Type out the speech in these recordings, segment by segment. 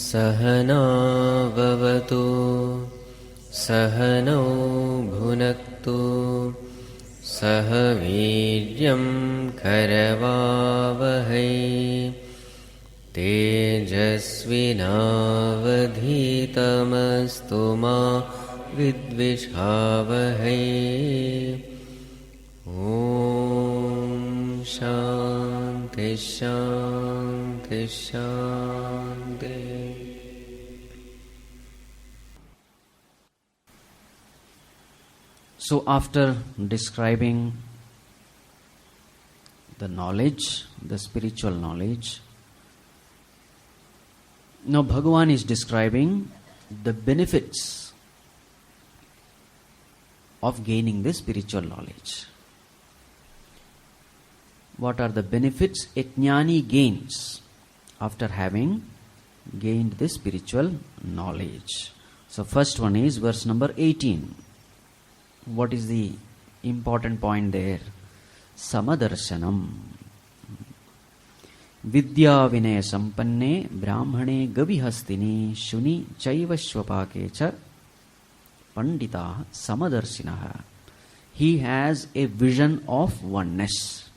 सहनाववतु सहनौ भुनक्तु सह वीर्यं करवावहै तेजस्विनावधीतमस्तु मा विद्विषावहै। ॐ शान्ति शान्ति शान्ति। So after describing the knowledge, the spiritual knowledge, now Bhagavan is describing the benefits of gaining the spiritual knowledge. What are the benefits a jnani gains after having gained the spiritual knowledge? So first one is verse number 18. What is the important point there? Samadarshanam. Vidya vinaya sampanne brahmane gavihastini shuni chaivashvapake cha pandita samadarshinaha. He has a vision of oneness.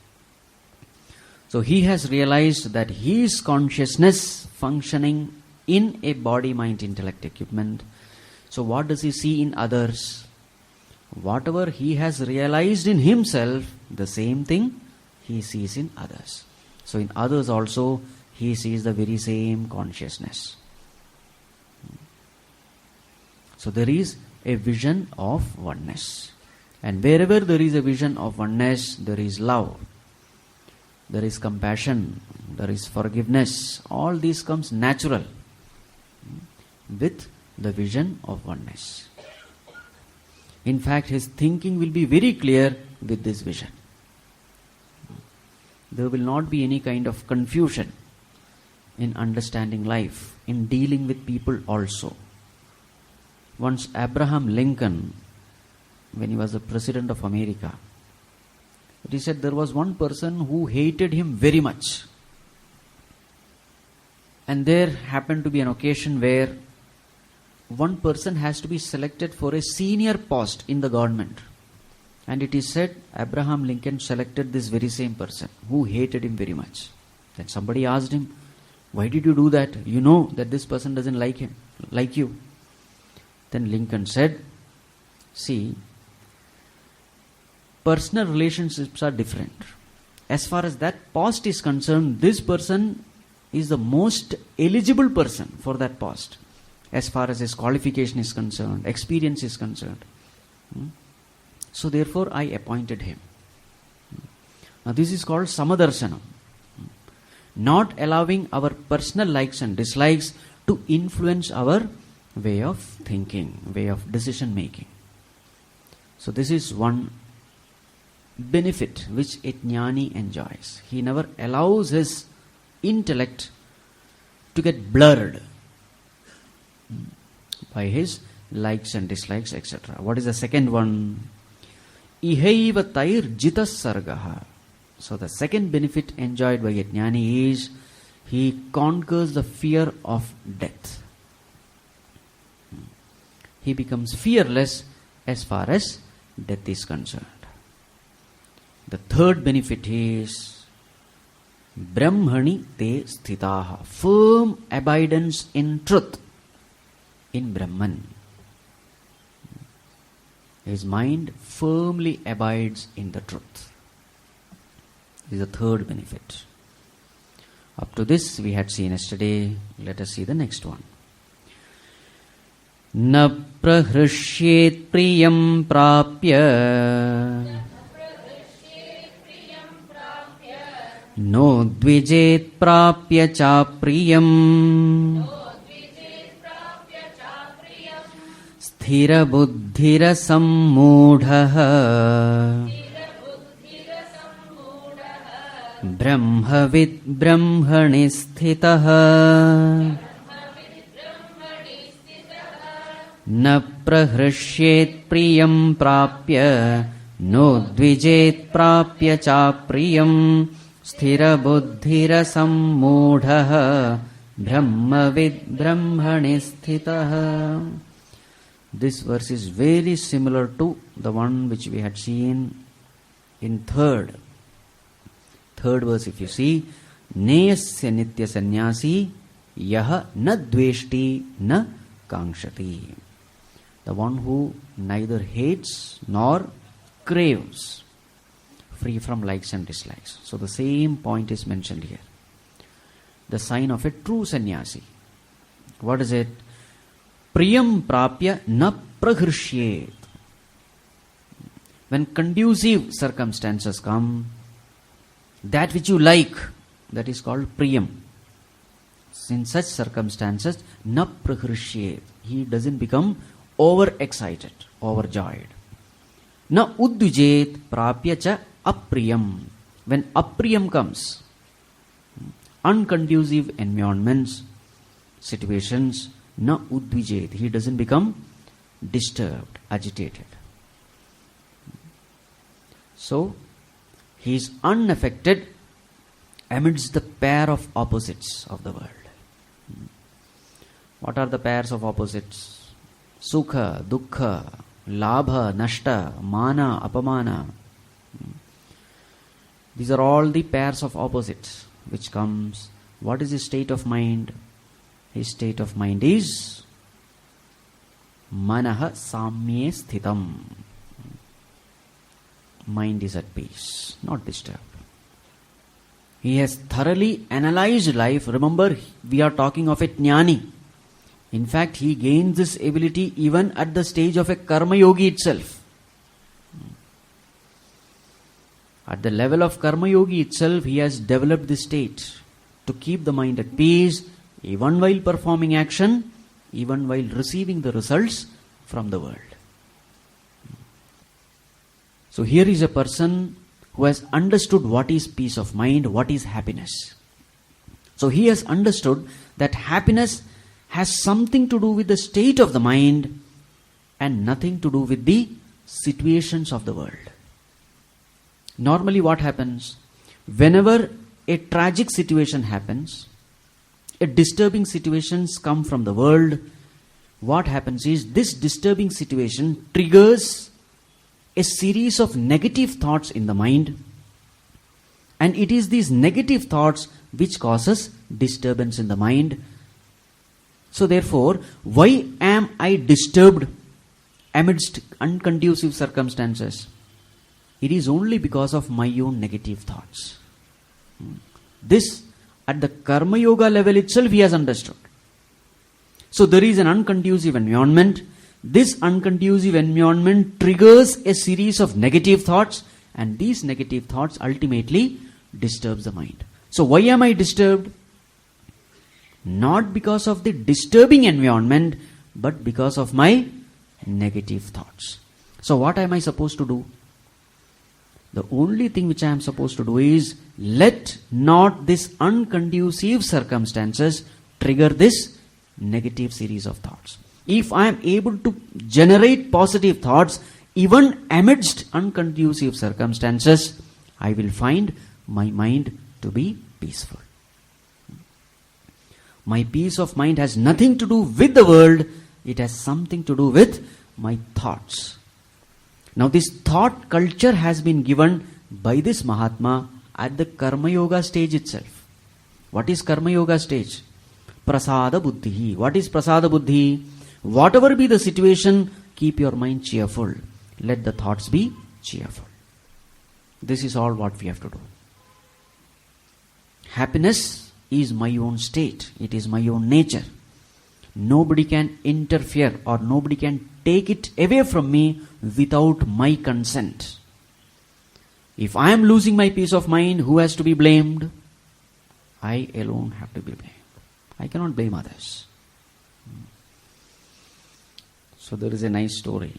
So he has realized that his consciousness functioning in a body, mind, intellect equipment. So what does he see in others? Whatever he has realized in himself, the same thing he sees in others. So in others also he sees the very same consciousness. So there is a vision of oneness. And wherever there is a vision of oneness, there is love, there is compassion, there is forgiveness. All this comes natural with the vision of oneness. In fact, his thinking will be very clear with this vision. There will not be any kind of confusion in understanding life, in dealing with people also. Once Abraham Lincoln, when he was the President of America, he said there was one person who hated him very much. And there happened to be an occasion where one person has to be selected for a senior post in the government. And it is said Abraham Lincoln selected this very same person who hated him very much. Then somebody asked him, why did you do that? You know that this person doesn't like you. Then Lincoln said, see, personal relationships are different. As far as that post is concerned, this person is the most eligible person for that post. As far as his qualification is concerned, experience is concerned. So therefore I appointed him. Now this is called Samadarsanam. Not allowing our personal likes and dislikes to influence our way of thinking, way of decision making. So this is one benefit which a jnani enjoys. He never allows his intellect to get blurred by his likes and dislikes, etc. What is the second one? Ihaiva tair jitas sargaha. So the second benefit enjoyed by a jnani is he conquers the fear of death. He becomes fearless as far as death is concerned. The third benefit is Brahmani te sthitaha. Firm abidance in truth, in Brahman. His mind firmly abides in the truth. This is the third benefit. Up to this we had seen yesterday. Let us see the next one. न प्रहृष्येत् प्रियं प्राप्य नोद्विजेत् प्राप्य चाप्रियम् स्थिरबुद्धिरसम्मूढः ब्रह्मविद् ब्रह्मणि स्थितः न प्रहृष्येत् प्रियं प्राप्य नोद्विजेत् प्राप्य चाप्रियम् स्थिरबुद्धिरसम्मूढः ब्रह्मविद् ब्रह्मणि स्थितः. This verse is very similar to the one which we had seen in third verse. If you see, neyasya nitya sannyasi yaha na dveshti na kankshati. The one who neither hates nor craves, free from likes and dislikes. So the same point is mentioned here. The sign of a true sannyasi. What is it? Priyam prapya na praghrishyet. When conducive circumstances come, that which you like, that is called priyam. In such circumstances, na praghrishyet. He doesn't become overexcited, overjoyed. Na udvijet prapya cha apriyam. When apriyam comes, unconducive environments, situations, na udvijet. He doesn't become disturbed, agitated. So, he is unaffected amidst the pair of opposites of the world. What are the pairs of opposites? Sukha, dukkha, labha, nashta, mana, apamana. These are all the pairs of opposites which comes. What is his state of mind? His state of mind is manaha samye sthitam. Mind is at peace, not disturbed. He has thoroughly analyzed life. Remember, we are talking of a jnani. In fact, he gains this ability even at the stage of a karma yogi itself. At the level of karma yogi itself, he has developed this state to keep the mind at peace, even while performing action, even while receiving the results from the world. So here is a person who has understood what is peace of mind, what is happiness. So he has understood that happiness has something to do with the state of the mind and nothing to do with the situations of the world. Normally what happens? Whenever a tragic situation happens, a disturbing situations come from the world, what happens is this disturbing situation triggers a series of negative thoughts in the mind, and it is these negative thoughts which causes disturbance in the mind. So therefore, why am I disturbed amidst unconducive circumstances? It is only because of my own negative thoughts. This, at the karma yoga level itself, he has understood. So there is an unconducive environment. This unconducive environment triggers a series of negative thoughts, and these negative thoughts ultimately disturbs the mind. So why am I disturbed? Not because of the disturbing environment, but because of my negative thoughts. So what am I supposed to do? The only thing which I am supposed to do is let not this unconducive circumstances trigger this negative series of thoughts. If I am able to generate positive thoughts even amidst unconducive circumstances, I will find my mind to be peaceful. My peace of mind has nothing to do with the world, it has something to do with my thoughts. Now this thought culture has been given by this Mahatma at the Karma Yoga stage itself. What is Karma Yoga stage? Prasada Buddhi. What is Prasada Buddhi? Whatever be the situation, keep your mind cheerful. Let the thoughts be cheerful. This is all what we have to do. Happiness is my own state. It is my own nature. Nobody can interfere or nobody can take it away from me without my consent. If I am losing my peace of mind, who has to be blamed? I alone have to be blamed. I cannot blame others. So there is a nice story.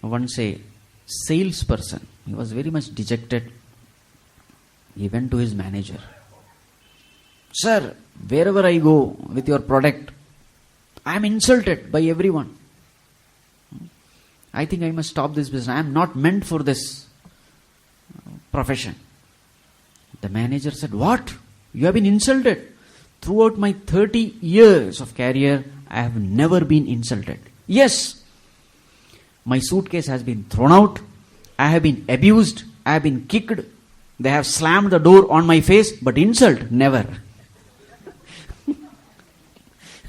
Once a salesperson, he was very much dejected. He went to his manager. Sir, wherever I go with your product, I am insulted by everyone. I think I must stop this business. I am not meant for this profession. The manager said, what? You have been insulted? Throughout my 30 years of career, I have never been insulted. Yes, my suitcase has been thrown out. I have been abused. I have been kicked. They have slammed the door on my face, but insult, never.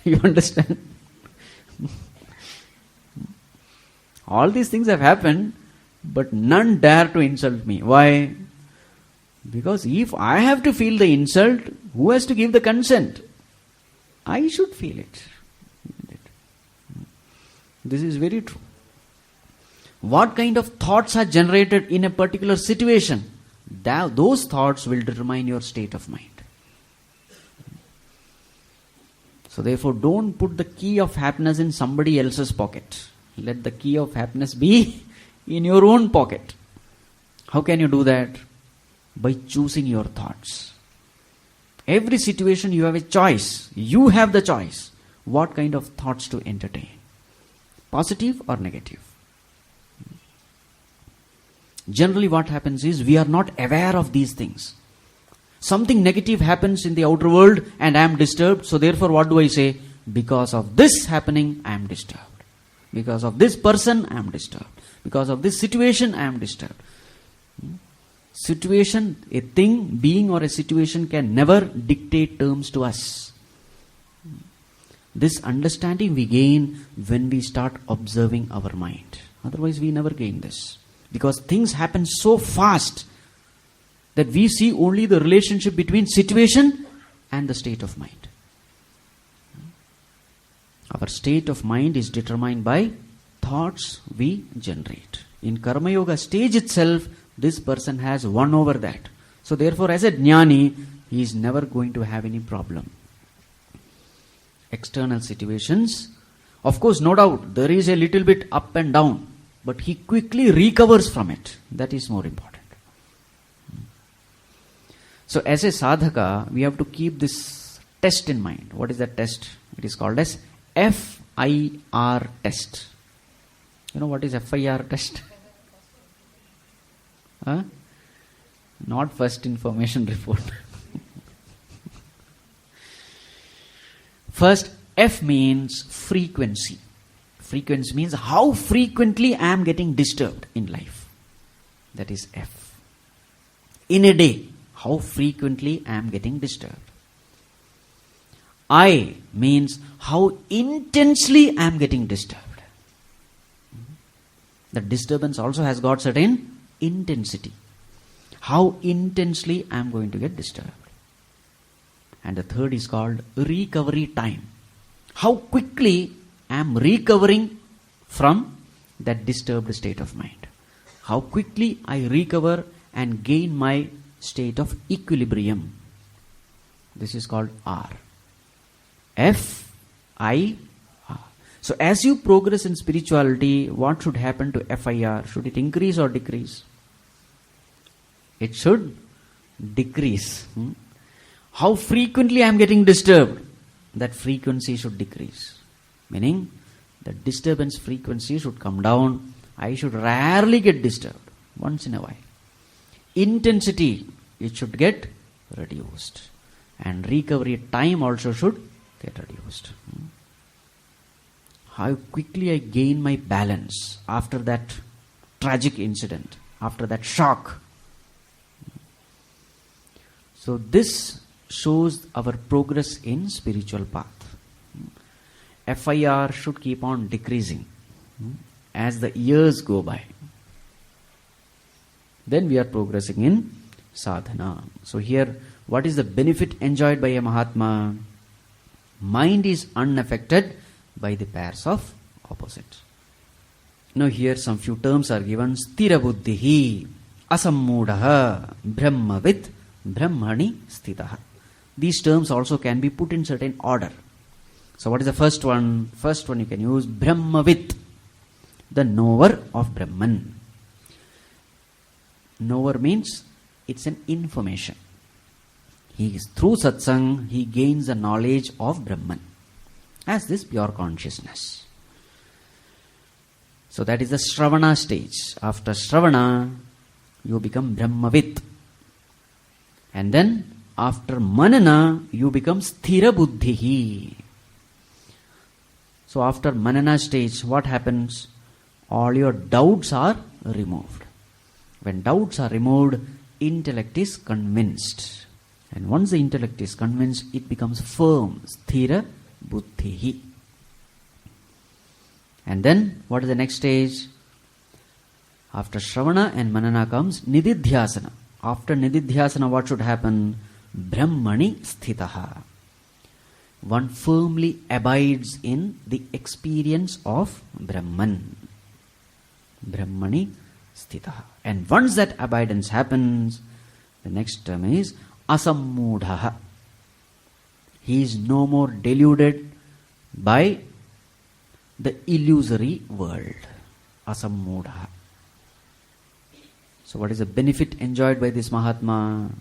You understand? All these things have happened, but none dare to insult me. Why? Because if I have to feel the insult, who has to give the consent? I should feel it. This is very true. What kind of thoughts are generated in a particular situation? Those thoughts will determine your state of mind. So therefore, don't put the key of happiness in somebody else's pocket. Let the key of happiness be in your own pocket. How can you do that? By choosing your thoughts. Every situation you have a choice. You have the choice. What kind of thoughts to entertain? Positive or negative? Generally what happens is we are not aware of these things. Something negative happens in the outer world and I am disturbed. So therefore what do I say? Because of this happening, I am disturbed. Because of this person, I am disturbed. Because of this situation, I am disturbed. Situation, a thing, being or a situation can never dictate terms to us. This understanding we gain when we start observing our mind. Otherwise we never gain this. Because things happen so fast that we see only the relationship between situation and the state of mind. Our state of mind is determined by thoughts we generate. In Karma Yoga stage itself, this person has won over that. So therefore, as a jnani, he is never going to have any problem. External situations, of course, no doubt, there is a little bit up and down, but he quickly recovers from it. That is more important. So as a sadhaka, we have to keep this test in mind. What is that test? It is called as FIR test. You know what is FIR test? Not first information report. First, F means frequency. Frequency means how frequently I am getting disturbed in life. That is F. In a day, how frequently I am getting disturbed. I means how intensely I am getting disturbed. The disturbance also has got certain intensity. How intensely I am going to get disturbed. And the third is called recovery time. How quickly I am recovering from that disturbed state of mind. How quickly I recover and gain my state of equilibrium. This is called R. F-I-R. So as you progress in spirituality, what should happen to FIR? Should it increase or decrease? It should decrease. How frequently I am getting disturbed? That frequency should decrease. Meaning, the disturbance frequency should come down. I should rarely get disturbed. Once in a while. Intensity, it should get reduced. And recovery time also should get reduced. How quickly I gain my balance after that tragic incident, after that shock. So this shows our progress in spiritual path. FIR should keep on decreasing as the years go by. Then we are progressing in sadhana. So here, what is the benefit enjoyed by a Mahatma? Mind is unaffected by the pairs of opposites. Now here some few terms are given. Sthira buddhihi, asammudaha, brahmavit, brahmani sthitaha. These terms also can be put in certain order. So what is the first one? First one you can use brahmavit, the knower of Brahman. Knower means it's an information. He is through satsang, he gains the knowledge of Brahman as this pure consciousness. So that is the Shravana stage. After Shravana, you become Brahmavit. And then after Manana, you become Sthira Buddhihi. So after Manana stage, what happens? All your doubts are removed. When doubts are removed, intellect is convinced. And once the intellect is convinced, it becomes firm. Sthira Buddhihi. And then, what is the next stage? After Shravana and Manana comes Nididhyasana. After Nididhyasana, what should happen? Brahmani sthitaha. One firmly abides in the experience of Brahman. Brahmani sthitaha. And once that abidance happens, the next term is asammudhaha. He is no more deluded by the illusory world. Asammudhaha. So what is the benefit enjoyed by this Mahatma?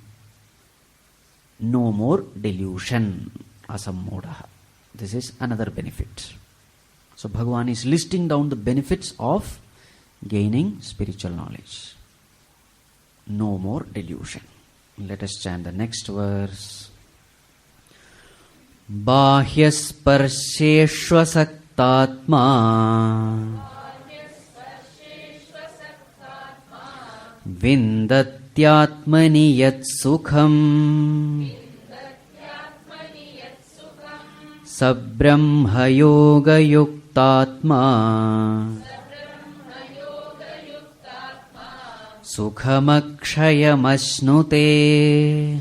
No more delusion. Asammudhaha. This is another benefit. So Bhagavan is listing down the benefits of gaining spiritual knowledge. No more delusion. Let us chant the next verse. Bahyasparsheshvasaktatma Vindatyatmani yat sukham Sabrahma yoga yuktatma Sukhamakshayamashnute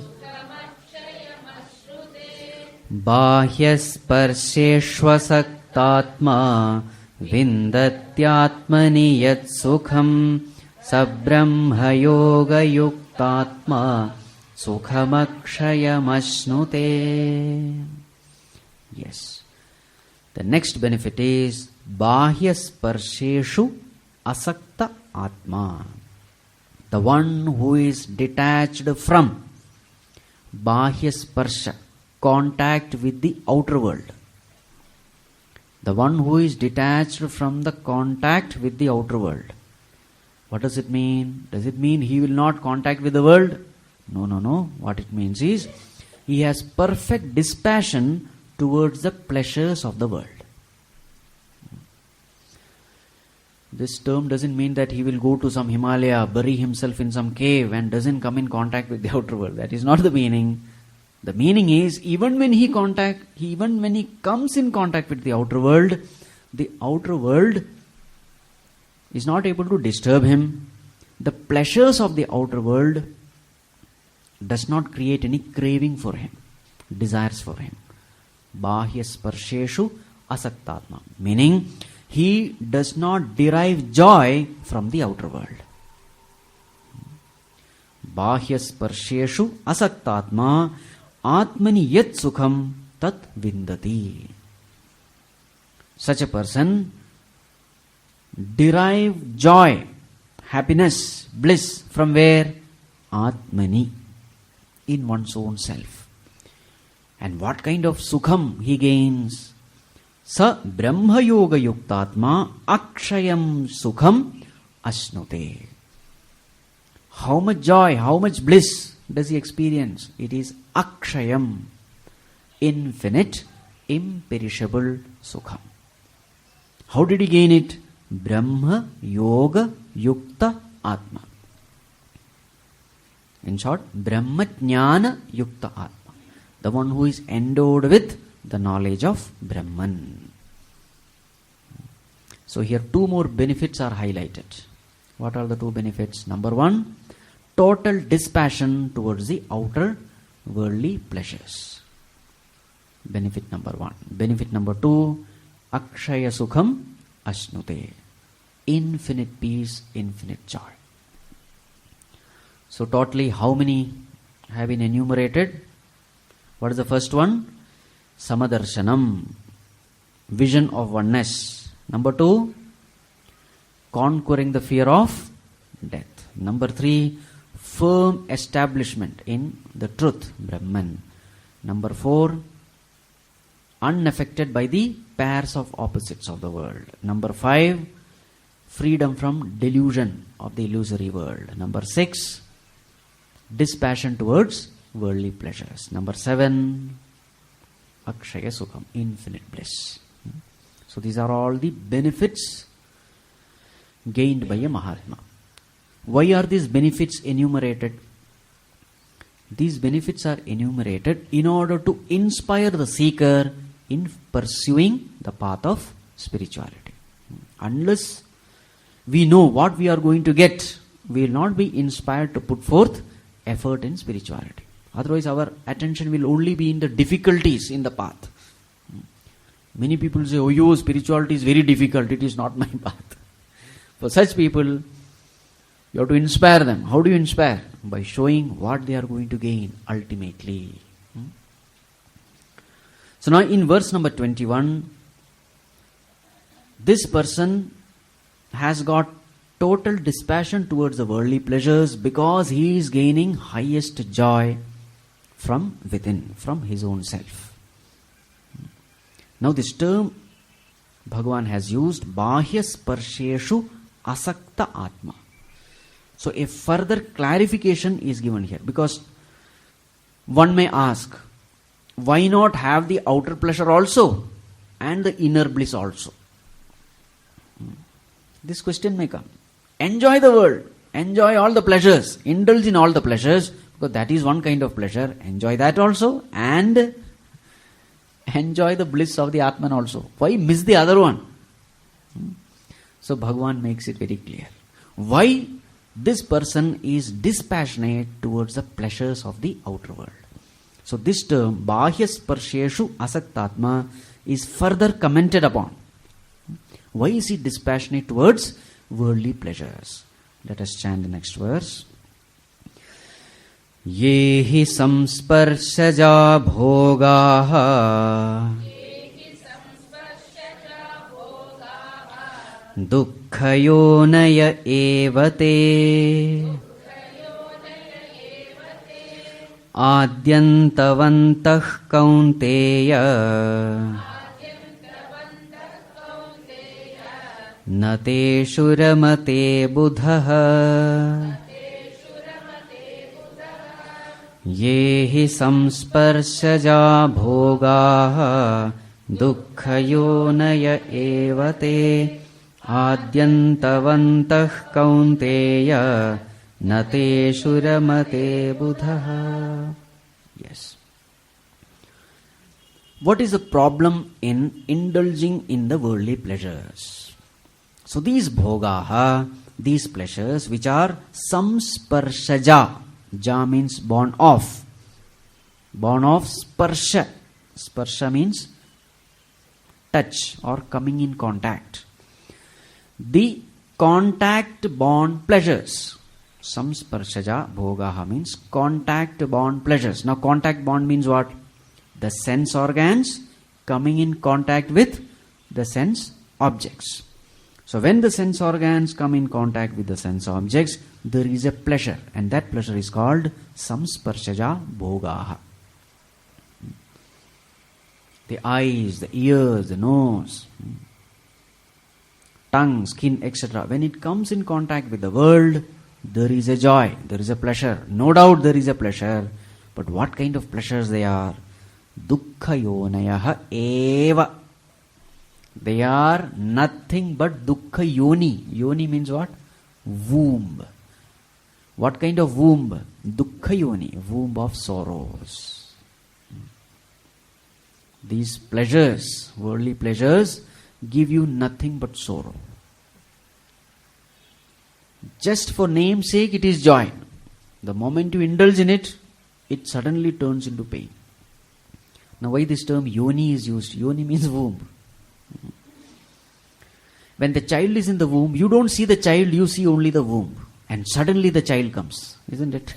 Bahyasparsheshvasaktatma Vindatyatmani yat sukham Sabrahma yoga yuktatma Sukhamakshayamashnute. Yes. The next benefit is Bahyasparsheshu asakta atma. The one who is detached from Bahyasparsha, contact with the outer world. The one who is detached from the contact with the outer world. What does it mean? Does it mean he will not contact with the world? No. What it means is he has perfect dispassion towards the pleasures of the world. This term doesn't mean that he will go to some Himalaya, bury himself in some cave and doesn't come in contact with the outer world. That is not the meaning. The meaning is even when he comes in contact with the outer world is not able to disturb him. The pleasures of the outer world does not create any craving for him, desires for him. Bahyasparsheshu asaktatma. Meaning, he does not derive joy from the outer world. Bahyasparsheshu asaktatma atmani yat sukham tat vindati. Such a person derive joy, happiness, bliss from where? Atmani, in one's own self. And what kind of sukham he gains? Sa brahma yoga yuktatma akshayam sukham asnute. How much joy, how much bliss does he experience? It is akshayam, infinite, imperishable sukham. How did he gain it? Brahma yoga yukta atma. In short, Brahma jnana yukta atma. The one who is endowed with the knowledge of Brahman. So here two more benefits are highlighted. What are the two benefits? Number one, total dispassion towards the outer worldly pleasures. Benefit number 1. Benefit number 2, Akshaya Sukham Ashnute. Infinite peace, infinite joy. So totally how many have been enumerated? What is the first one? Samadarshanam, vision of oneness. Number 2, conquering the fear of death. Number 3, firm establishment in the truth, Brahman. Number 4, unaffected by the pairs of opposites of the world. Number 5, freedom from delusion of the illusory world. Number 6, dispassion towards worldly pleasures. Number 7, Akshaya Sukham, infinite bliss. So these are all the benefits gained by a Mahatma. Why are these benefits enumerated? These benefits are enumerated in order to inspire the seeker in pursuing the path of spirituality. Unless we know what we are going to get, we will not be inspired to put forth effort in spirituality. Otherwise our attention will only be in the difficulties in the path. Many people say, oh, spirituality is very difficult, it is not my path. For such people, you have to inspire them. How do you inspire? By showing what they are going to gain ultimately. So now in verse number 21, this person has got total dispassion towards the worldly pleasures because he is gaining highest joy from within, from his own self. Now this term Bhagavan has used, Bahya Sparsheshu Asakta Atma. So a further clarification is given here, because one may ask, why not have the outer pleasure also and the inner bliss also? This question may come. Enjoy the world, enjoy all the pleasures, indulge in all the pleasures, because that is one kind of pleasure. Enjoy that also and enjoy the bliss of the Atman also. Why miss the other one? So Bhagavan makes it very clear. Why this person is dispassionate towards the pleasures of the outer world. So this term, Bahya Sparsheshu Asaktatma, is further commented upon. Why is he dispassionate towards worldly pleasures? Let us chant the next verse. Yehi samsparshaja bhogaha dukkayonaya evate adyantavantah kaunteya nate shuramate buddhaha yehi samsparshaja bhogaha dukkayonaya evate adyantavantah kaunteya nate shuramate buddhaha. Yes. What is the problem in indulging in the worldly pleasures? So these bhogaha, these pleasures which are samsparshaja, ja means born of sparsha. Sparsha means touch or coming in contact. The contact born pleasures. Samsparshaja bhogaha means contact born pleasures. Now contact born means what? The sense organs coming in contact with the sense objects. So when the sense organs come in contact with the sense objects, there is a pleasure, and that pleasure is called samsparshaja bhogaha. The eyes, the ears, the nose, tongue, skin, etc. When it comes in contact with the world, there is a joy, there is a pleasure. No doubt there is a pleasure. But what kind of pleasures they are? Dukkhayonayaha eva. They are nothing but dukkha yoni. Yoni means what? Womb. What kind of womb? Dukkha yoni, womb of sorrows. These pleasures, worldly pleasures, give you nothing but sorrow. Just for name's sake, it is joy. The moment you indulge in it, it suddenly turns into pain. Now why this term yoni is used? Yoni means womb. When the child is in the womb, you don't see the child, you see only the womb. And suddenly the child comes, isn't it?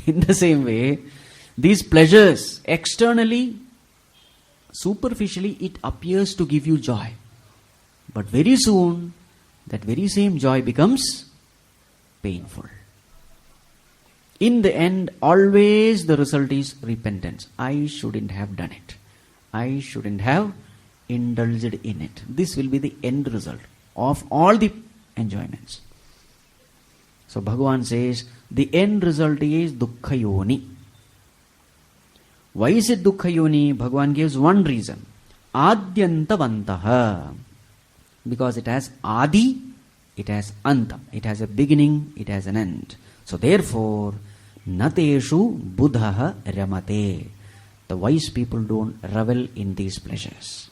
In the same way, these pleasures, externally, superficially, it appears to give you joy. But very soon, that very same joy becomes painful. In the end, always the result is repentance. I shouldn't have done it. I shouldn't have indulged in it. This will be the end result of all the enjoyments. So Bhagavan says, the end result is dukkha yoni. Why is it dukkha yoni? Bhagavan gives one reason. Adyantavantaha. Because it has adi, it has anta. It has a beginning, it has an end. So therefore, nateshu buddhaha ramate. The wise people don't revel in these pleasures.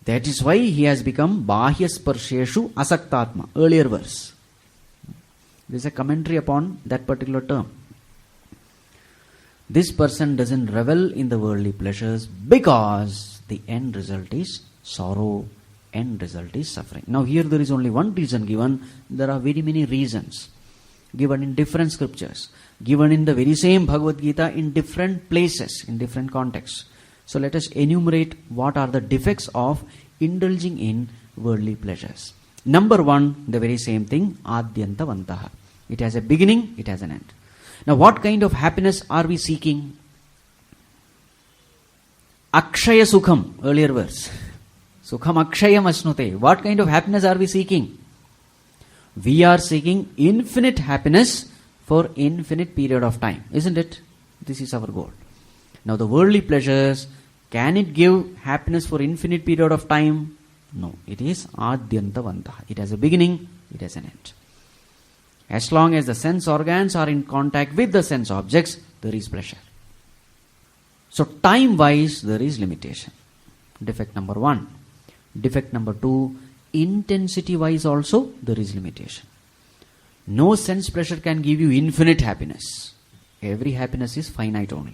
That is why he has become bahya sparsheshu asaktatma. Earlier verse. There is a commentary upon that particular term. This person doesn't revel in the worldly pleasures because the end result is sorrow, end result is suffering. Now here there is only one reason given. There are very many reasons given in different scriptures, given in the very same Bhagavad Gita in different places, in different contexts. So let us enumerate what are the defects of indulging in worldly pleasures. Number one, the very same thing, adyantavantaha. It has a beginning, it has an end. Now what kind of happiness are we seeking? Akshaya sukham, earlier verse. Sukham akshayam asnute. What kind of happiness are we seeking? We are seeking infinite happiness for infinite period of time, isn't it? This is our goal. Now the worldly pleasures, can it give happiness for infinite period of time? No, it is adyantavantaha. It has a beginning, it has an end. As long as the sense organs are in contact with the sense objects, there is pleasure. So time-wise, there is limitation. Defect number one. Defect number two, intensity-wise also, there is limitation. No sense pleasure can give you infinite happiness. Every happiness is finite only.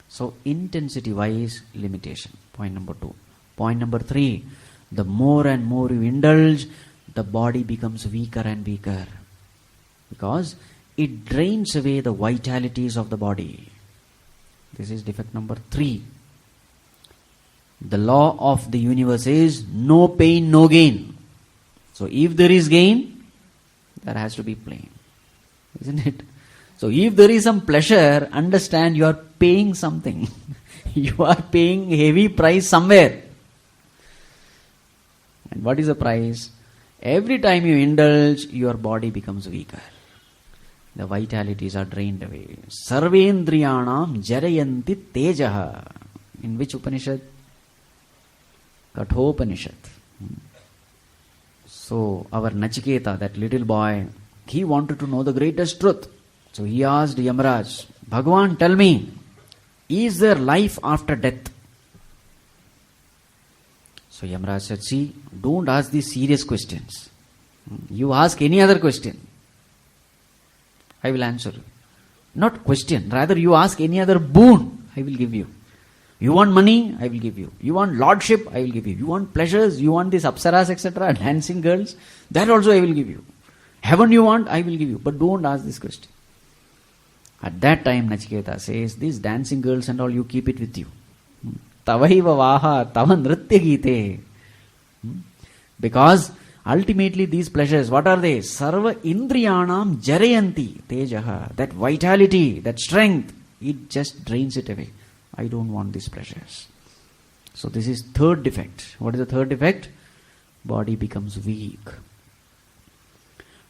So intensity-wise, limitation. Point number two. Point number three, the more and more you indulge, the body becomes weaker and weaker. Because it drains away the vitalities of the body. This is defect number three. The law of the universe is no pain, no gain. So if there is gain, there has to be pain. Isn't it? So if there is some pleasure, understand you are paying something. You are paying heavy price somewhere. And what is the price? Every time you indulge, your body becomes weaker. The vitalities are drained away. Sarvendriyanam jarayanti tejaha. In which Upanishad? Kathopanishad. So our Nachiketa, that little boy, he wanted to know the greatest truth. So he asked Yamaraj, Bhagavan, tell me, is there life after death? So Yamaraj said, see, don't ask these serious questions. You ask any other question, I will answer. Not question, rather you ask any other boon, I will give you. You want money, I will give you. You want lordship, I will give you. You want pleasures, you want these apsaras, etc., dancing girls, that also I will give you. Heaven you want, I will give you. But don't ask this question. At that time, Nachiketa says, these dancing girls and all, you keep it with you. Tavaiva vaha tava nritya gite. Because ultimately these pleasures, what are they? Sarva indriyanam jarayanti tejaha. That vitality, that strength, it just drains it away. I don't want these pleasures. So this is third defect. What is the third defect? Body becomes weak.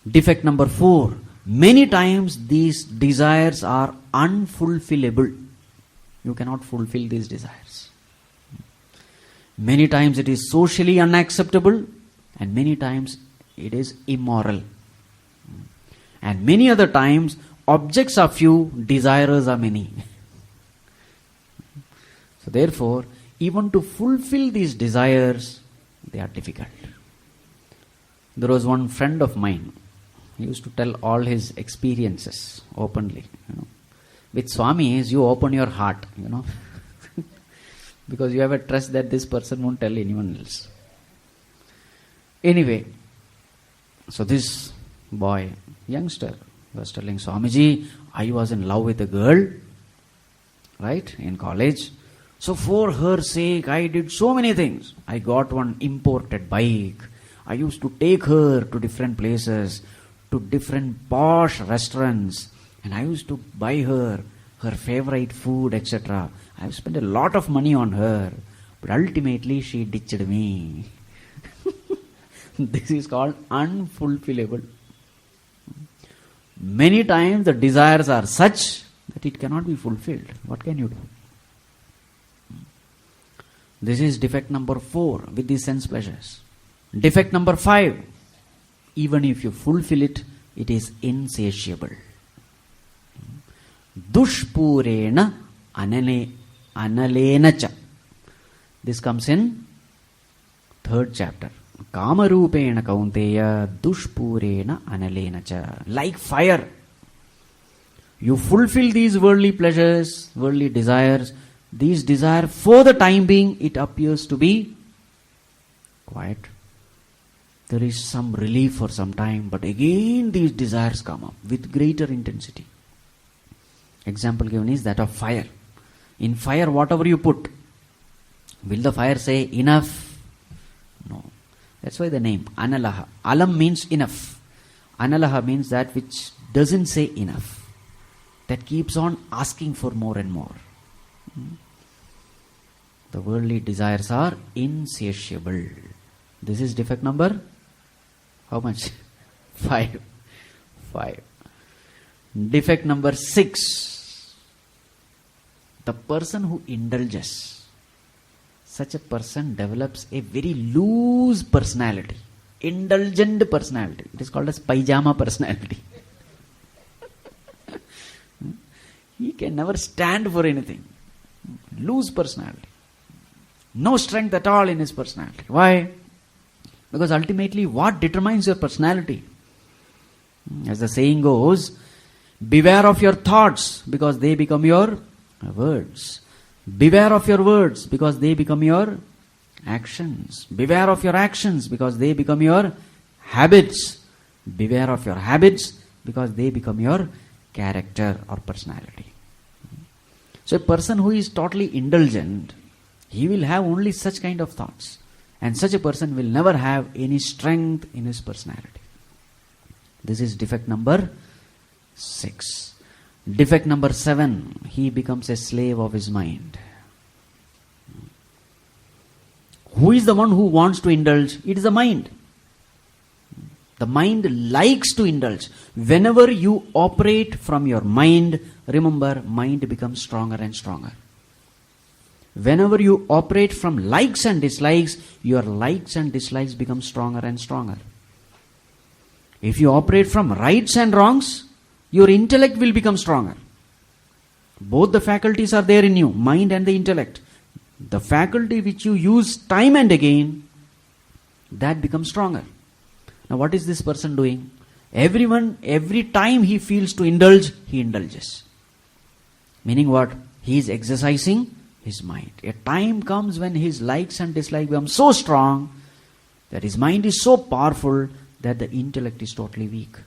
Defect number 4. Many times these desires are unfulfillable. You cannot fulfill these desires. Many times it is socially unacceptable, and many times it is immoral. And many other times objects are few, desirers are many. So therefore, even to fulfill these desires, they are difficult. There was one friend of mine. He used to tell all his experiences openly. With Swamis, you open your heart, because you have a trust that this person won't tell anyone else. Anyway, so this boy, youngster, was telling Swamiji, I was in love with a girl, right, in college. So for her sake, I did so many things. I got one imported bike. I used to take her to different places, to different posh restaurants, and I used to buy her favorite food, etc. I've spent a lot of money on her, but ultimately she ditched me. This is called unfulfillable. Many times the desires are such that it cannot be fulfilled. What can you do? This is defect number 4 with these sense pleasures. Defect number 5, even if you fulfill it, it is insatiable. Dushpurena analena cha. This comes in 3rd chapter. Kamarupena kaunteya dushpurena analena cha. Like fire. You fulfill these worldly pleasures, worldly desires. These desire, for the time being, it appears to be quiet. There is some relief for some time, but again these desires come up with greater intensity. Example given is that of fire. In fire, whatever you put, will the fire say enough? No. That's why the name Analaha. Alam means enough. Analaha means that which doesn't say enough, that keeps on asking for more and more. The worldly desires are insatiable. This is defect number how much? 5. Defect number 6. The person who indulges, such a person develops a very loose personality, indulgent personality. It is called as pajama personality. He can never stand for anything. Loose personality. No strength at all in his personality. Why? Because ultimately, what determines your personality? As the saying goes, beware of your thoughts because they become your words. Beware of your words because they become your actions. Beware of your actions because they become your habits. Beware of your habits because they become your character or personality. So a person who is totally indulgent, he will have only such kind of thoughts. And such a person will never have any strength in his personality. This is defect number 6. Defect number 7, he becomes a slave of his mind. Who is the one who wants to indulge? It is the mind. The mind likes to indulge. Whenever you operate from your mind, remember, mind becomes stronger and stronger. Whenever you operate from likes and dislikes, your likes and dislikes become stronger and stronger. If you operate from rights and wrongs, your intellect will become stronger. Both the faculties are there in you, mind and the intellect. The faculty which you use time and again, that becomes stronger. Now what is this person doing? Every time he feels to indulge, he indulges. Meaning what? He is exercising his mind. A time comes when his likes and dislikes become so strong that his mind is so powerful that the intellect is totally weak.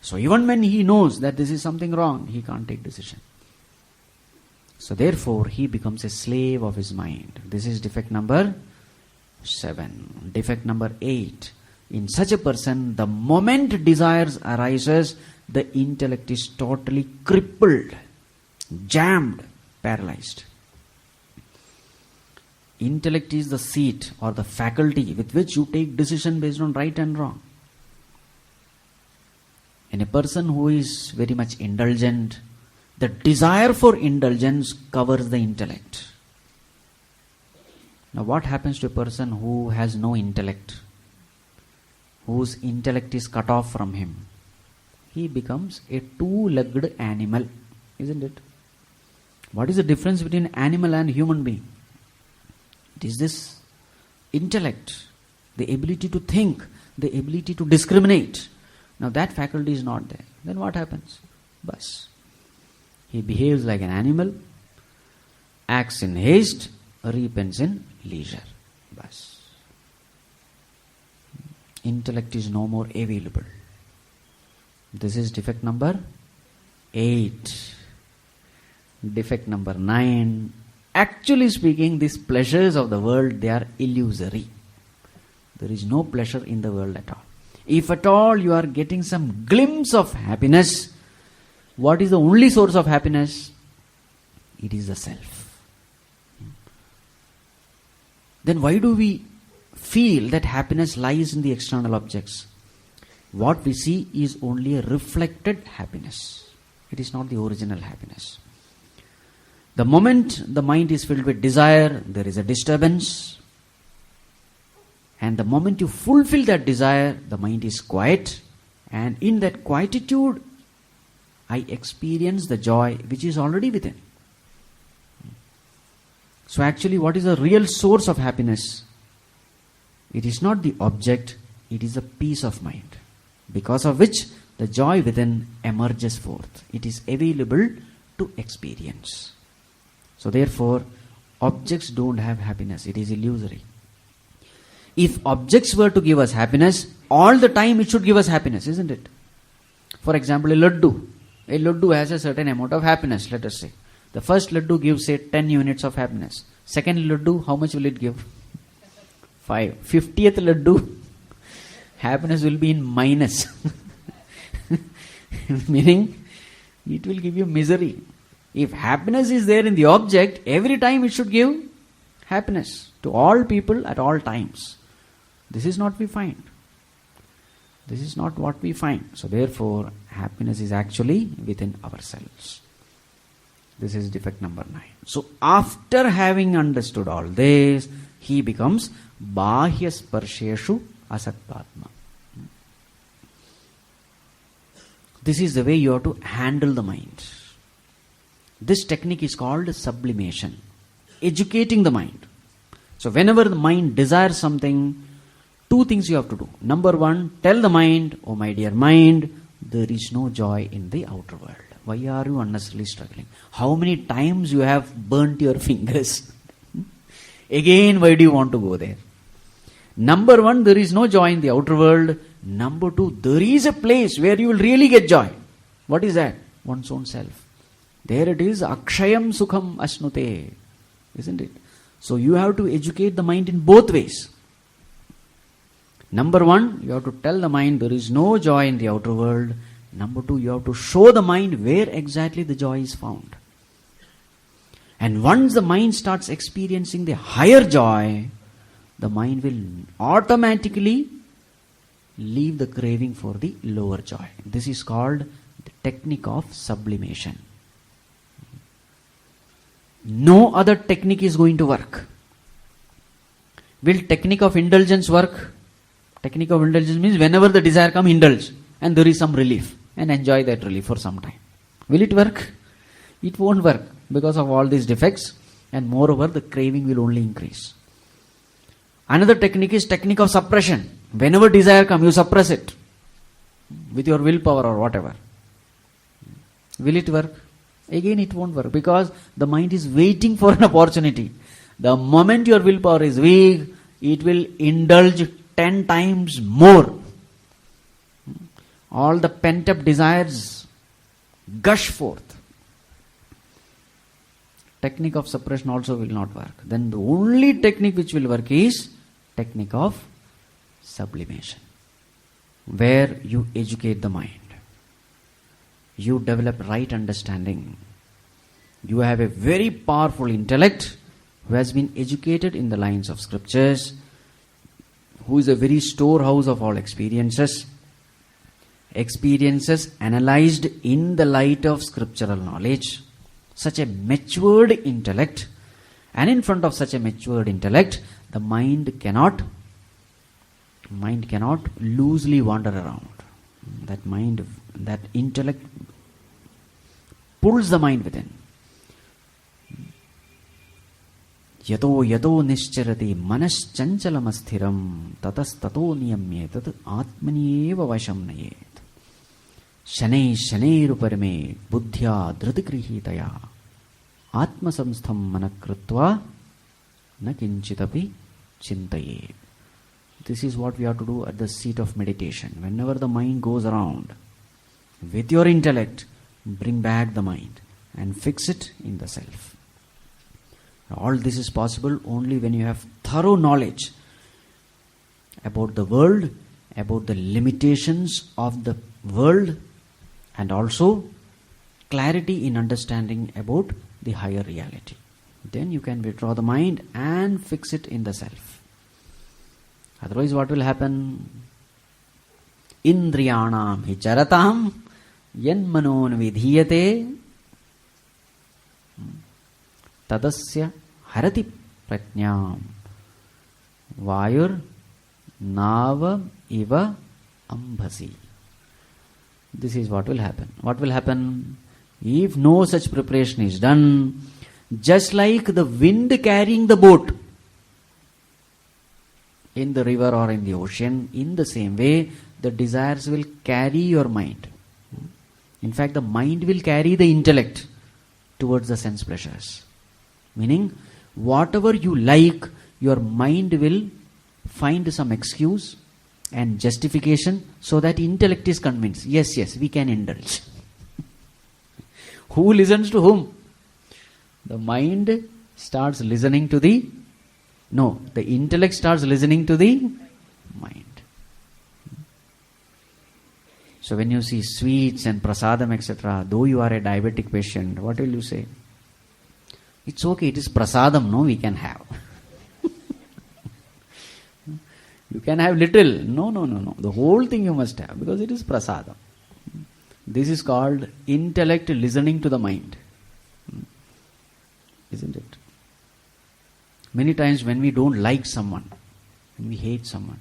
So even when he knows that this is something wrong, he can't take decision. So therefore he becomes a slave of his mind. This is defect number 7. Defect number 8. In such a person, the moment desires arises, the intellect is totally crippled, jammed, paralyzed. Intellect is the seat or the faculty with which you take decision based on right and wrong. In a person who is very much indulgent, the desire for indulgence covers the intellect. Now what happens to a person who has no intellect, whose intellect is cut off from him? He becomes a two-legged animal, isn't it? What is the difference between animal and human being? It is this intellect, the ability to think, the ability to discriminate. Now that faculty is not there. Then what happens? Bas. He behaves like an animal, acts in haste, repents in leisure. Bas. Intellect is no more available. This is defect number 8. Defect number 9. Actually speaking, these pleasures of the world, they are illusory. There is no pleasure in the world at all. If at all you are getting some glimpse of happiness, what is the only source of happiness? It is the self. Then why do we feel that happiness lies in the external objects? What we see is only a reflected happiness. It is not the original happiness. The moment the mind is filled with desire, there is a disturbance. And the moment you fulfill that desire, the mind is quiet. And in that quietude, I experience the joy which is already within. So actually, what is the real source of happiness? It is not the object, it is a peace of mind, because of which the joy within emerges forth. It is available to experience. So therefore, objects don't have happiness, it is illusory. If objects were to give us happiness, all the time it should give us happiness, isn't it? For example, a laddu. A laddu has a certain amount of happiness, let us say. The first laddu gives, say, 10 units of happiness. Second laddu, how much will it give? 5. 50th laddu, happiness will be in minus. Meaning, it will give you misery. If happiness is there in the object, every time it should give happiness to all people at all times. This is not we find. This is not what we find. So therefore, happiness is actually within ourselves. This is defect number 9. So after having understood all this, he becomes bahya sparsheshu asaktatma. This is the way you have to handle the mind. This technique is called sublimation, educating the mind. So whenever the mind desires something, 2 things you have to do. Number 1, tell the mind, oh my dear mind, there is no joy in the outer world. Why are you unnecessarily struggling? How many times you have burnt your fingers? Again, why do you want to go there? Number 1, there is no joy in the outer world. Number 2, there is a place where you will really get joy. What is that? One's own self. There it is, akshayam sukham asnute. Isn't it? So you have to educate the mind in both ways. Number 1, you have to tell the mind there is no joy in the outer world. Number 2, you have to show the mind where exactly the joy is found. And once the mind starts experiencing the higher joy, the mind will automatically leave the craving for the lower joy. This is called the technique of sublimation. No other technique is going to work. Will technique of indulgence work? Technique of indulgence means whenever the desire comes, indulge. And there is some relief. And enjoy that relief for some time. Will it work? It won't work because of all these defects. And moreover, the craving will only increase. Another technique is technique of suppression. Whenever desire comes, you suppress it. With your willpower or whatever. Will it work? Again, it won't work because the mind is waiting for an opportunity. The moment your willpower is weak, it will indulge 10 times more. All the pent-up desires gush forth. Technique of suppression also will not work. Then the only technique which will work is technique of sublimation, where you educate the mind. You develop right understanding. You have a very powerful intellect who has been educated in the lines of scriptures, who is a very storehouse of all experiences. Experiences analyzed in the light of scriptural knowledge. Such a matured intellect, and in front of such a matured intellect, the mind cannot loosely wander around. That intellect pulls the mind within. Yato yato nischarati manaschanchalamassthiram tatas tato niyamyetat atmani eva vasham nayet. शनै शनैरुपरमे बुद्ध्या धृतिगृहीतया आत्मसंस्थं मनः कृत्वा न किंचिदपि चिन्तयेत्. This is what we have to do at the seat of meditation. Whenever the mind goes around, with your intellect, bring back the mind and fix it in the self. All this is possible only when you have thorough knowledge about the world, about the limitations of the world, and also clarity in understanding about the higher reality. Then you can withdraw the mind and fix it in the self. Otherwise, what will happen? Indriyanam hi charatam yan manon vidhiyate tadasya harati prajnam vayur nava iva ambhasi. This is what will happen. What will happen? If no such preparation is done, just like the wind carrying the boat in the river or in the ocean, in the same way, the desires will carry your mind. In fact, the mind will carry the intellect towards the sense pleasures. Meaning, whatever you like, your mind will find some excuse and justification so that intellect is convinced. Yes, we can indulge. Who listens to whom? The mind starts listening to the intellect starts listening to the mind. So when you see sweets and prasadam, etc., though you are a diabetic patient, what will you say? It's okay, it is prasadam, no, we can have. You can have little. No. The whole thing you must have because it is prasadam. This is called intellect listening to the mind. Isn't it? Many times when we don't like someone, when we hate someone,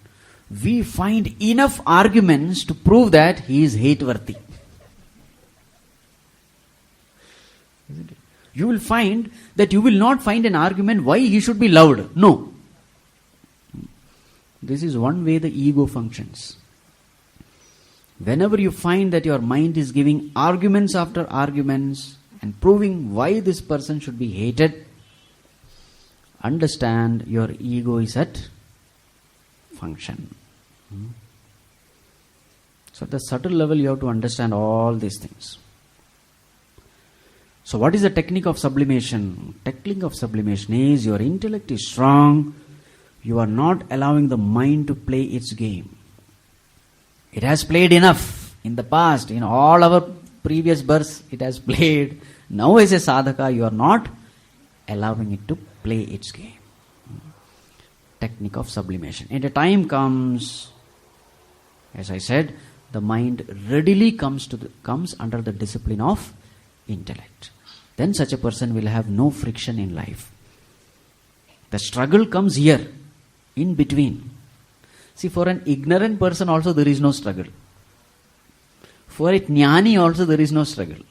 we find enough arguments to prove that he is hate-worthy. Isn't it? You will find that you will not find an argument why he should be loved. No. This is one way the ego functions. Whenever you find that your mind is giving arguments after arguments and proving why this person should be hated, understand your ego is at function. So at the subtle level you have to understand all these things. So what is the technique of sublimation? Technique of sublimation is your intellect is strong. You are not allowing the mind to play its game. It has played enough in the past. In all our previous births, it has played. Now as a sadhaka, you are not allowing it to play its game. Technique of sublimation. And a time comes, as I said, the mind readily comes under the discipline of intellect. Then such a person will have no friction in life. The struggle comes here, in between. See, for an ignorant person also there is no struggle. For a jnani also there is no struggle.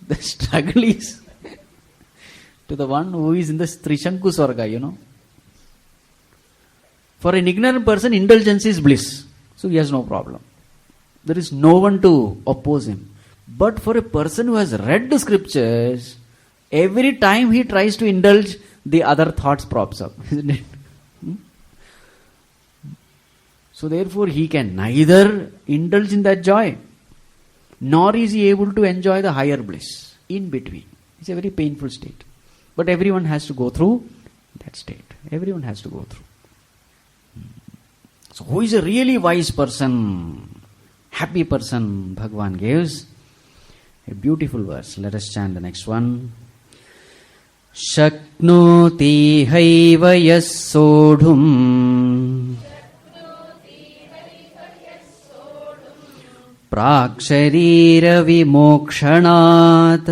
The struggle is to the one who is in the Trishanku Swarga, For an ignorant person, indulgence is bliss. So he has no problem. There is no one to oppose him. But for a person who has read the scriptures, every time he tries to indulge, the other thoughts props up, isn't it? So therefore he can neither indulge in that joy, nor is he able to enjoy the higher bliss. In between. It's a very painful state. But everyone has to go through that state. Everyone has to go through. So who is a really wise person, happy person? Bhagavan gives a beautiful verse. Let us chant the next one. Shaknoti haiva yas sodhum praksharira vimokshanat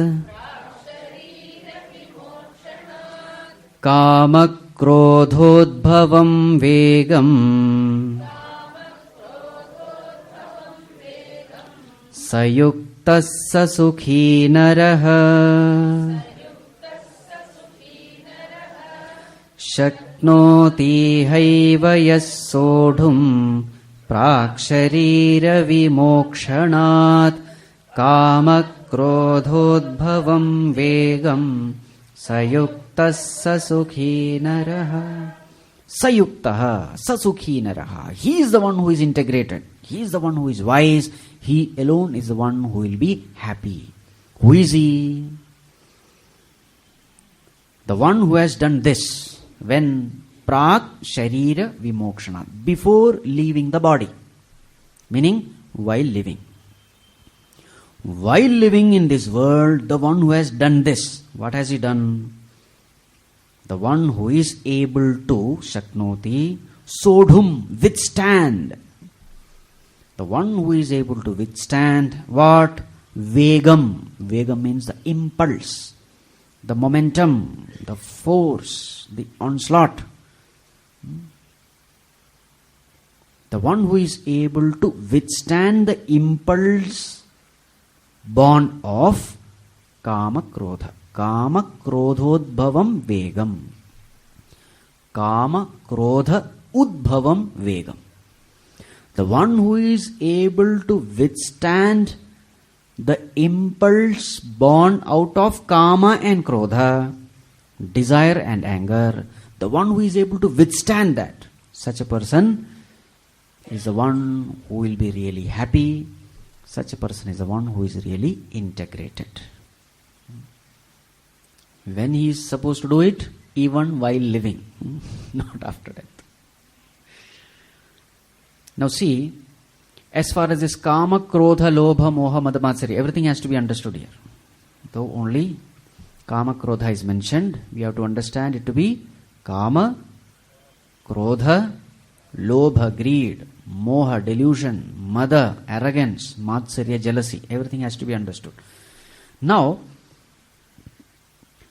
kamakrodhodbhavam vegam sayuktas sukhi naraha shaknoti haiva yas sodhum प्राक्शरीरविमोक्षणात् कामक्रोधोद्भवं वेगं सयुक्तः ससुखी नरः. Sayuktaha, Sasukhi Naraha. He is the one who is integrated. He is the one who is wise. He alone is the one who will be happy. Who is he? The one who has done this when Prak Sharira Vimokshana, before leaving the body, meaning while living. While living in this world, the one who has done this, what has he done? The one who is able to Shaknoti Sodhum, withstand. The one who is able to withstand what? Vegam. Vegam means the impulse, the momentum, the force, the onslaught. The one who is able to withstand the impulse born of Kama Krodha. Kama Krodhodbhavam Vegam. Kama Krodha Udbhavam Vegam. The one who is able to withstand the impulse born out of Kama and Krodha, desire and anger, the one who is able to withstand that, such a person is the one who will be really happy. Such a person is the one who is really integrated. When he is supposed to do it? Even while living, not after death. Now see, as far as this Kama, Krodha, Lobha, Moha, Mada, Matsarya, everything has to be understood here. Though only Kama, Krodha is mentioned, we have to understand it to be Kama, Krodha, Lobha, greed, Moha, delusion, Mada, arrogance, Matsarya, jealousy. Everything has to be understood. Now,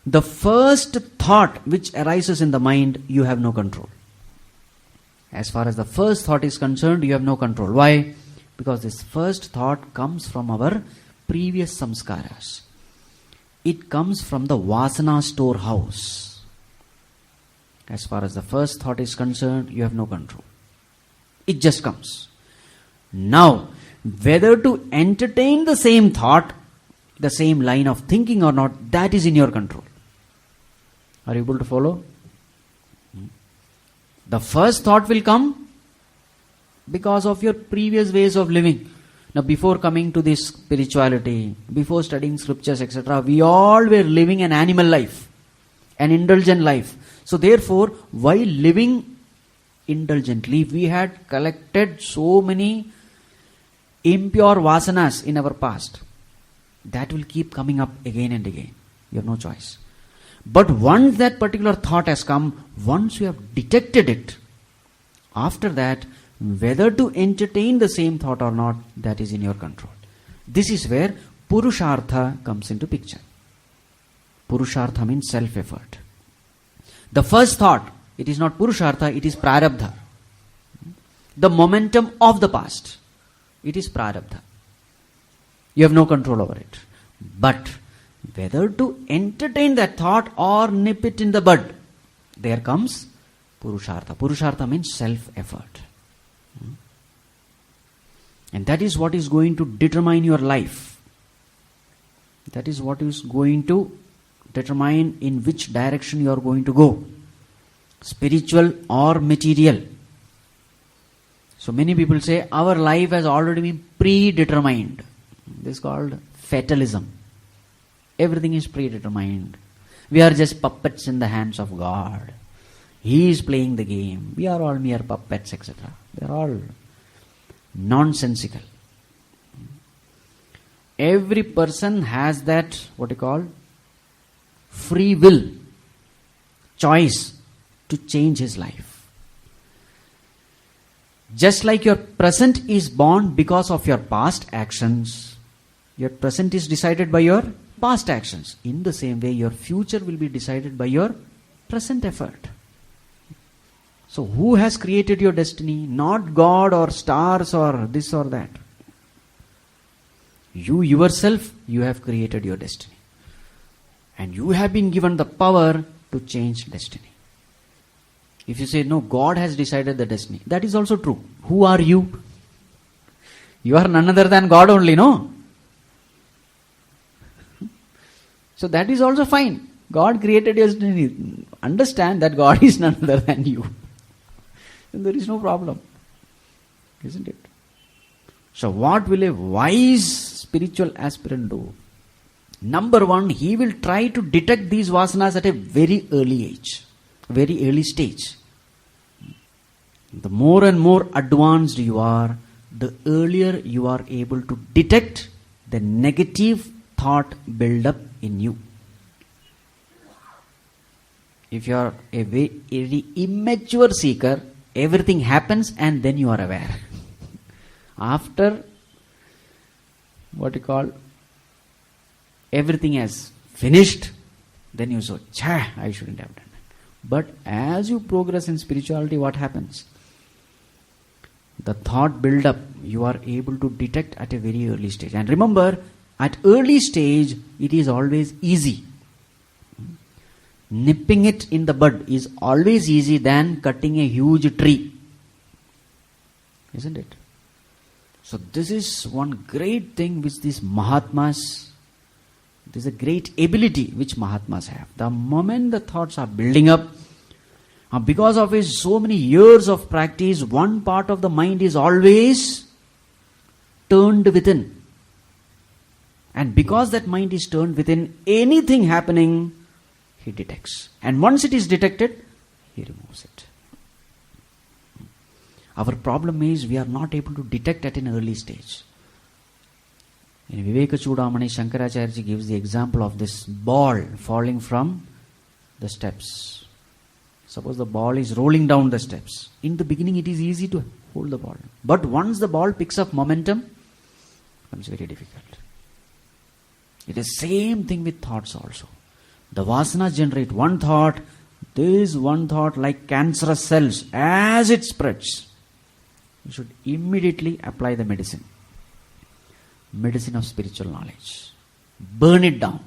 the first thought which arises in the mind, you have no control. As far as the first thought is concerned, you have no control. Why? Because this first thought comes from our previous samskaras. It comes from the Vasana storehouse. As far as the first thought is concerned, you have no control. It just comes. Now, whether to entertain the same thought, the same line of thinking or not, that is in your control. Are you able to follow? The first thought will come because of your previous ways of living. Now, before coming to this spirituality, before studying scriptures, etc., we all were living an animal life, an indulgent life. So therefore, while living indulgently, we had collected so many impure vasanas in our past. That will keep coming up again and again. You have no choice. But once that particular thought has come, once you have detected it, after that, whether to entertain the same thought or not, that is in your control. This is where Purushartha comes into picture. Purushartha means self-effort. The first thought, it is not Purushartha, it is Prarabdha. The momentum of the past. It is Prarabdha. You have no control over it. But whether to entertain that thought or nip it in the bud, there comes Purushartha. Purushartha means self-effort. And that is what is going to determine your life. That is what is going to determine in which direction you are going to go. Spiritual or material. So many people say our life has already been predetermined. This is called fatalism. Everything is predetermined. We are just puppets in the hands of God. He is playing the game. We are all mere puppets, etc. They are all nonsensical. Every person has that, what you call, free will, choice to change his life. Just like your present is born because of your past actions, your present is decided by your past actions. In the same way, your future will be decided by your present effort. So who has created your destiny? Not God or stars or this or that. You yourself, you have created your destiny. And you have been given the power to change destiny. If you say, no, God has decided the destiny, that is also true. Who are you? You are none other than God only, no? So that is also fine. God created you. Understand that God is none other than you. And there is no problem. Isn't it? So what will a wise spiritual aspirant do? Number one, he will try to detect these vasanas at a very early age, very early stage. The more and more advanced you are, the earlier you are able to detect the negative thought build up in you. If you are a very immature seeker, everything happens and then you are aware. After everything has finished, then you say, I shouldn't have done it. But as you progress in spirituality, what happens? The thought build up, you are able to detect at a very early stage. And remember, at early stage, it is always easy. Nipping it in the bud is always easy than cutting a huge tree. Isn't it? So this is one great thing which these Mahatmas, this is a great ability which Mahatmas have. The moment the thoughts are building up, because of his so many years of practice, one part of the mind is always turned within. And because that mind is turned within, anything happening, he detects. And once it is detected, he removes it. Our problem is we are not able to detect at an early stage. In Viveka Chudamani, Shankaracharya gives the example of this ball falling from the steps. Suppose the ball is rolling down the steps. In the beginning it is easy to hold the ball. But once the ball picks up momentum, it becomes very difficult. It is same thing with thoughts also. The vasanas generate one thought. This one thought, like cancerous cells, as it spreads, you should immediately apply the medicine. Medicine of spiritual knowledge. Burn it down.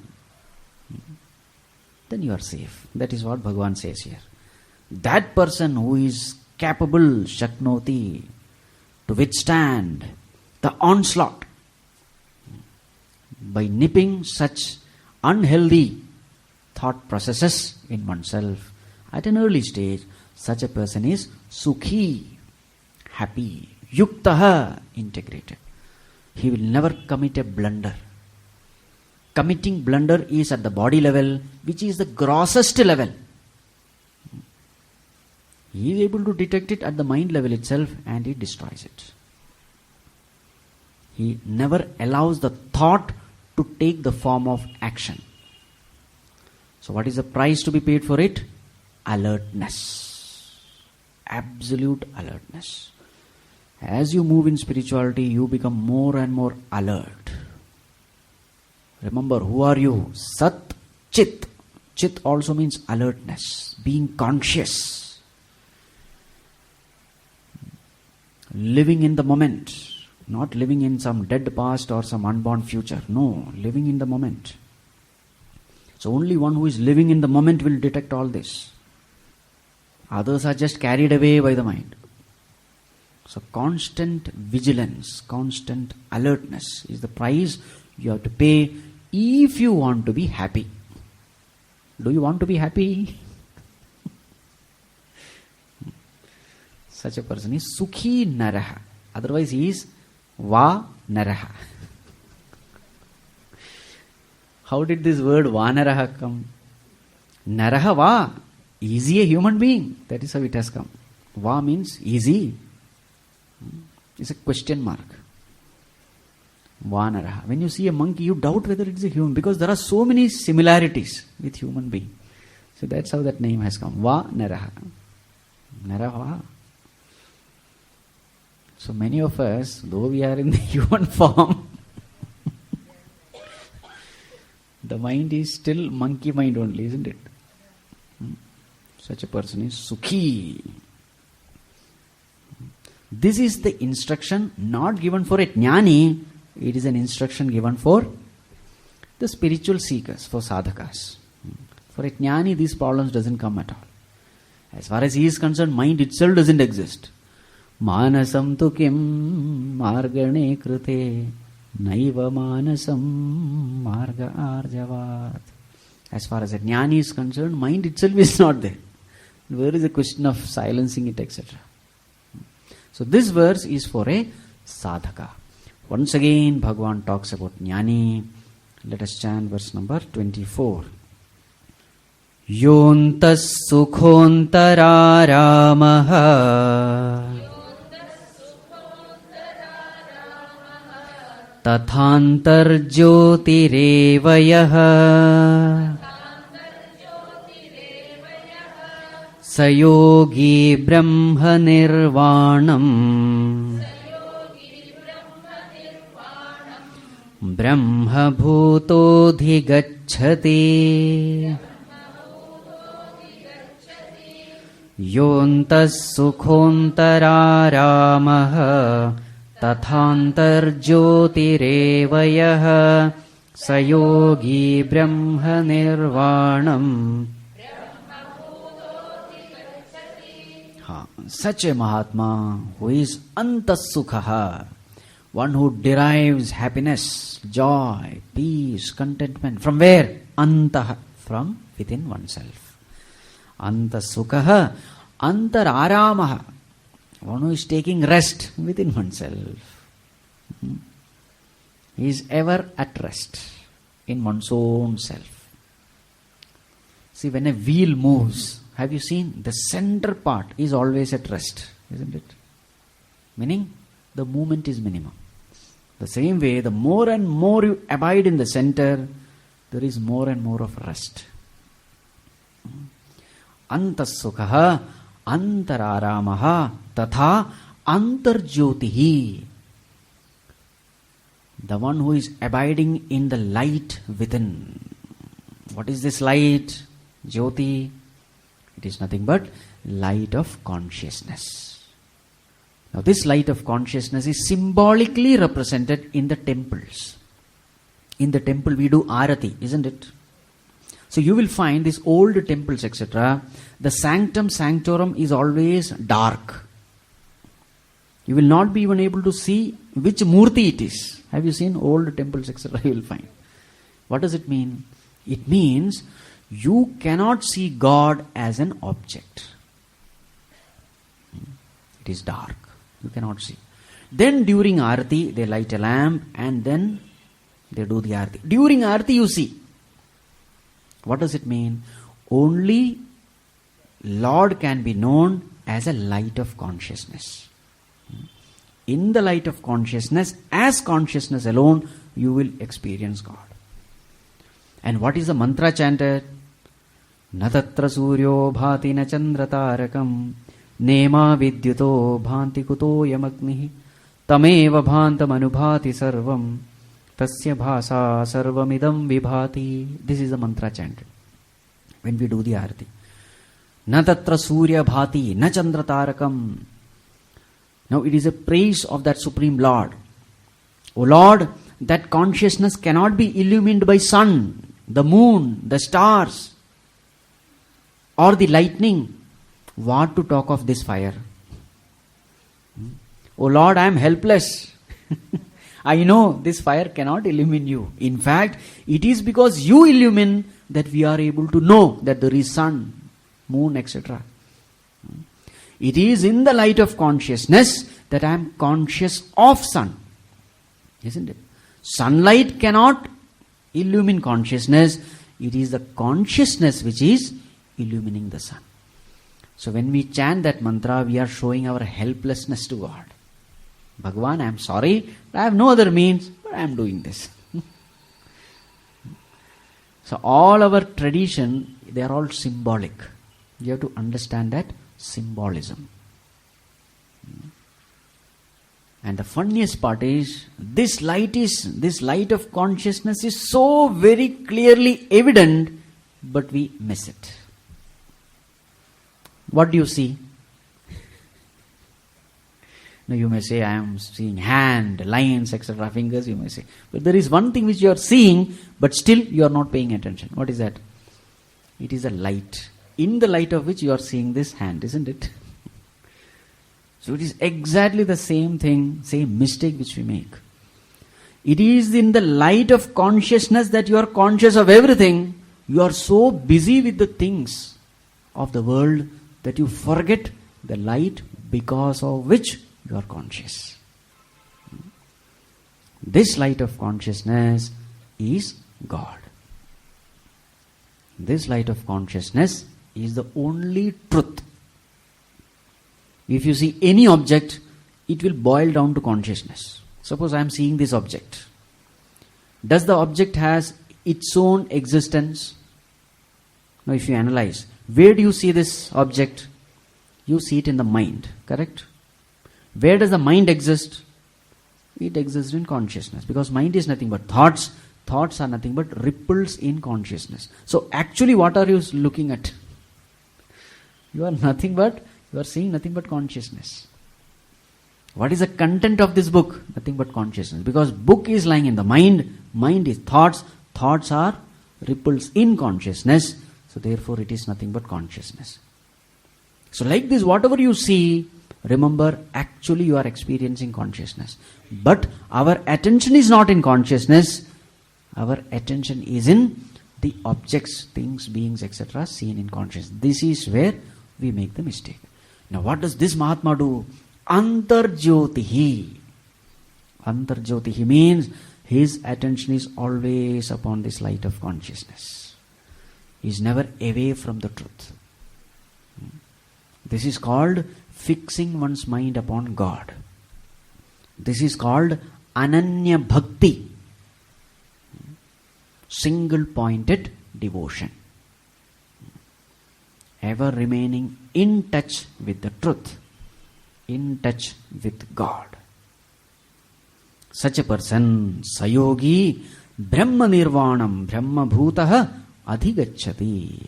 Then you are safe. That is what Bhagavan says here. That person who is capable, Shaknoti, to withstand the onslaught by nipping such unhealthy thought processes in oneself at an early stage, such a person is Sukhi, happy, Yuktaha, integrated. He will never commit a blunder. Committing blunder is at the body level, which is the grossest level. He is able to detect it at the mind level itself and he destroys it. He never allows the thought to take the form of action. So what is the price to be paid for it? Alertness. Absolute alertness. As you move in spirituality, you become more and more alert. Remember, who are you? Sat Chit. Chit also means alertness, being conscious. Living in the moment. Not living in some dead past or some unborn future. No, living in the moment. So only one who is living in the moment will detect all this. Others are just carried away by the mind. So constant vigilance, constant alertness is the price you have to pay if you want to be happy. Do you want to be happy? Such a person is Sukhi Naraha. Otherwise he is Va Naraha. How did this word Vanaraha come? Naraha Va. Easy a human being. That is how it has come. Va means easy. It's a question mark. Vanaraha. When you see a monkey, you doubt whether it is a human because there are so many similarities with human being. So that's how that name has come. Vanaraha. Naraha. So many of us, though we are in the human form, the mind is still monkey mind only, isn't it? Such a person is Sukhi. This is the instruction not given for a jnani, it is an instruction given for the spiritual seekers, for sadhakas. For a jnani, these problems doesn't come at all. As far as he is concerned, mind itself doesn't exist. Manasam tu kim margane krute naiva manasam marga arjavat. As far as a jnani is concerned, mind itself is not there. Where is the question of silencing it, etc.? So this verse is for a sadhaka. Once again, Bhagavan talks about jnani. Let us chant verse number 24. Yontas sukhontararamaha tathantarjyotirevayah sayogi brahma nirvanam brahma bhutodhigacchati yontas sukhontararamaha tathantarjyotirevayah sayogi brahma nirvanam. Such a Mahatma who is antasukhaha, one who derives happiness, joy, peace, contentment. From where? Antaha, from within oneself. Antasukhaha, antararamaha, one who is taking rest within oneself. He is ever at rest in one's own self. See, when a wheel moves, have you seen? The center part is always at rest, isn't it? Meaning, the movement is minimum. The same way, the more and more you abide in the center, there is more and more of rest. Antasukhaha, antararamaha, tatha antarjyotihi. The one who is abiding in the light within. What is this light? Jyoti. It is nothing but light of consciousness. Now this light of consciousness is symbolically represented in the temples. In the temple we do arati, isn't it? So you will find these old temples, etc. The sanctum sanctorum is always dark. You will not be even able to see which murti it is. Have you seen old temples, etc.? You will find. What does it mean? It means you cannot see God as an object. It is dark. You cannot see. Then during Arati, they light a lamp and then they do the Arati. During Arati, you see. What does it mean? Only Lord can be known as a light of consciousness. In the light of consciousness, as consciousness alone, you will experience God. And what is the mantra chanted? Na tatra suryo bhati na chandra tarakam nema vidyuto bhanti kuto yamagnihi tameva bhantam anubhati sarvam tasya bhasa sarvamidam vibhati. This is the mantra chanted when we do the arati. Na tatra surya bhati na chandra tarakam. Now it is a praise of that Supreme Lord. O Lord, that consciousness cannot be illumined by sun, the moon, the stars, or the lightning. What to talk of this fire? Oh Lord, I am helpless. I know this fire cannot illumine you. In fact, it is because you illumine that we are able to know that there is sun, moon, etc. It is in the light of consciousness that I am conscious of sun. Isn't it? Sunlight cannot illumine consciousness. It is the consciousness which is illumining the sun. So when we chant that mantra, we are showing our helplessness to God. Bhagavan, I am sorry, I have no other means, but I am doing this. So all our tradition, they are all symbolic. You have to understand that symbolism. And the funniest part is, this light of consciousness is so very clearly evident, but we miss it. What do you see? Now you may say, I am seeing hand, lines, etc., fingers, you may say. But there is one thing which you are seeing, but still you are not paying attention. What is that? It is a light. In the light of which you are seeing this hand, isn't it? So it is exactly the same thing, same mistake which we make. It is in the light of consciousness that you are conscious of everything. You are so busy with the things of the world that you forget the light because of which you are conscious. This light of consciousness is God. This light of consciousness is the only truth. If you see any object, it will boil down to consciousness. Suppose I am seeing this object. Does the object has its own existence? Now if you analyze, where do you see this object? You see it in the mind, correct? Where does the mind exist? It exists in consciousness, because mind is nothing but thoughts. Thoughts are nothing but ripples in consciousness. So actually what are you looking at? You are seeing nothing but consciousness. What is the content of this book? Nothing but consciousness. Because book is lying in the mind. Mind is thoughts. Thoughts are ripples in consciousness. So therefore it is nothing but consciousness. So like this, whatever you see, remember, actually you are experiencing consciousness. But our attention is not in consciousness. Our attention is in the objects, things, beings, etc. seen in consciousness. This is where we make the mistake. Now what does this Mahatma do? Antarjyotihi. Antarjyotihi means his attention is always upon this light of consciousness. He is never away from the truth. This is called fixing one's mind upon God. This is called Ananya Bhakti. Single-pointed devotion. Ever remaining in touch with the truth. In touch with God. Such a person, Sayogi, Brahma Nirvanam, Brahma Bhutaha Adhigacchati.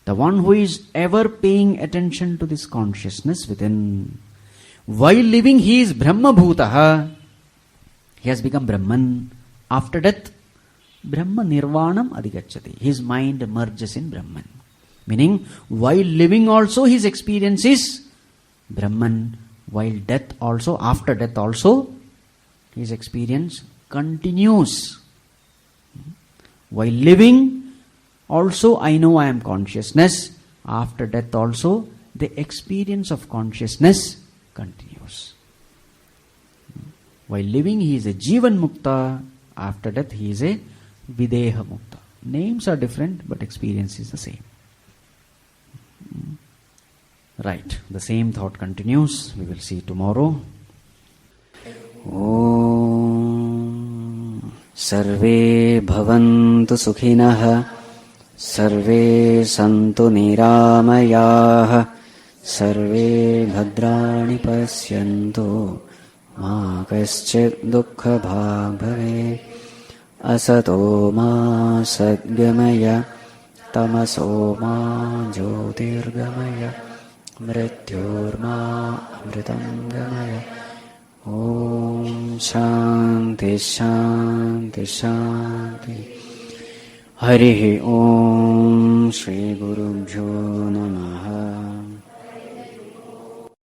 The one who is ever paying attention to this consciousness within. While living, he is Brahma Bhutaha. He has become Brahman. After death, Brahma Nirvanam Adhigacchati. His mind merges in Brahman. Meaning, while living also his experience is Brahman. While death also, after death also, his experience continues. While living, also I know I am consciousness. After death also, the experience of consciousness continues. While living, he is a Jivan Mukta. After death, he is a Videha Mukta. Names are different, but experience is the same. Right, the same thought continues. We will see tomorrow. Om Sarve Bhavantu Sukhinah Sarve Santu Niramayah Sarve Bhadrani Pasyantu Ma Kaschid Dukkha Bhag Bhave Asato Ma Sadgamaya Tamaso Ma Jyotirgamaya Mrityorma Amritangamaya. Om Shanti Shanti Shanti. Harihi Om Shri Gurubhyo Namaha.